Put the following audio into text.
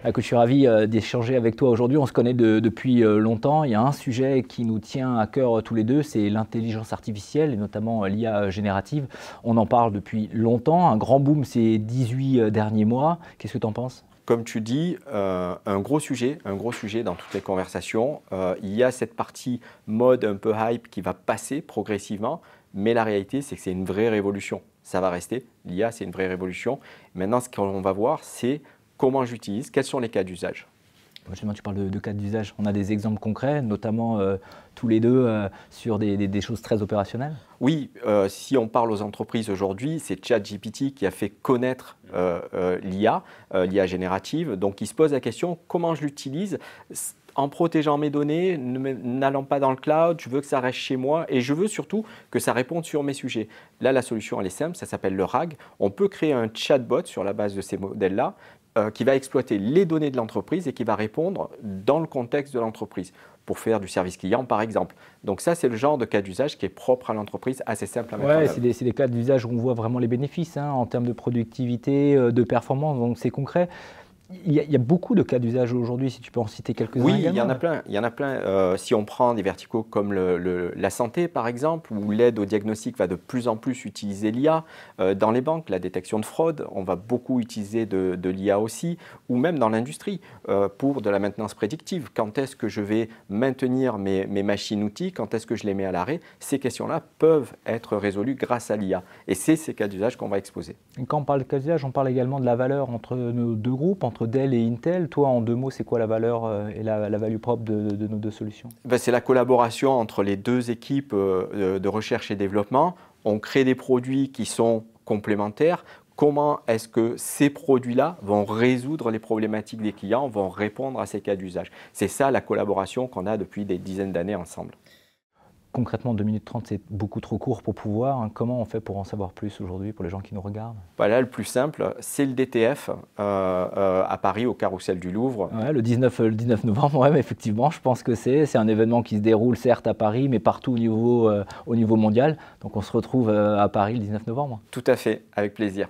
Écoute, je suis ravi d'échanger avec toi aujourd'hui. On se connaît depuis longtemps. Il y a un sujet qui nous tient à cœur tous les deux, c'est l'intelligence artificielle et notamment l'IA générative. On en parle depuis longtemps. Un grand boom ces 18 derniers mois. Qu'est-ce que tu en penses ? Comme tu dis, un gros sujet dans toutes les conversations. Il y a cette partie mode un peu hype qui va passer progressivement, mais la réalité, c'est que c'est une vraie révolution. Ça va rester. L'IA, c'est une vraie révolution. Maintenant, ce qu'on va voir, c'est comment j'utilise, quels sont les cas d'usage. Justement, tu parles de cas d'usage. On a des exemples concrets, notamment tous les deux sur des choses très opérationnelles. Oui, si on parle aux entreprises aujourd'hui, c'est ChatGPT qui a fait connaître l'IA, l'IA générative. Donc, il se pose la question, comment je l'utilise en protégeant mes données, n'allant pas dans le cloud, je veux que ça reste chez moi et je veux surtout que ça réponde sur mes sujets. Là, la solution, elle est simple, ça s'appelle le RAG. On peut créer un chatbot sur la base de ces modèles-là qui va exploiter les données de l'entreprise et qui va répondre dans le contexte de l'entreprise pour faire du service client, par exemple. Donc ça, c'est le genre de cas d'usage qui est propre à l'entreprise, assez simple à mettre en œuvre. C'est des cas d'usage où on voit vraiment les bénéfices en termes de productivité, de performance, donc c'est concret. Il y a beaucoup de cas d'usage aujourd'hui, si tu peux en citer quelques-uns. Oui, il y en a plein. Il y en a plein. Si on prend des verticaux comme la santé, par exemple, où l'aide au diagnostic va de plus en plus utiliser l'IA. Dans les banques, la détection de fraude, on va beaucoup utiliser de l'IA aussi. Ou même dans l'industrie, pour de la maintenance prédictive. Quand est-ce que je vais maintenir mes machines-outils? Quand est-ce que je les mets à l'arrêt? Ces questions-là peuvent être résolues grâce à l'IA. Et c'est ces cas d'usage qu'on va exposer. Et quand on parle de cas d'usage, on parle également de la valeur entre nos deux groupes, entre Dell et Intel. Toi, en deux mots, c'est quoi la valeur et la value propre de nos deux solutions? C'est la collaboration entre les deux équipes de recherche et développement. On crée des produits qui sont complémentaires. Comment est-ce que ces produits-là vont résoudre les problématiques des clients, vont répondre à ces cas d'usage? C'est ça la collaboration qu'on a depuis des dizaines d'années ensemble. Concrètement, 2 minutes 30, c'est beaucoup trop court pour pouvoir. Comment on fait pour en savoir plus aujourd'hui pour les gens qui nous regardent? Voilà, le plus simple, c'est le DTF à Paris, au Carrousel du Louvre. Ouais, le 19 novembre, ouais, mais effectivement, je pense que c'est un événement qui se déroule certes à Paris, mais partout au niveau mondial. Donc on se retrouve à Paris le 19 novembre. Tout à fait, avec plaisir.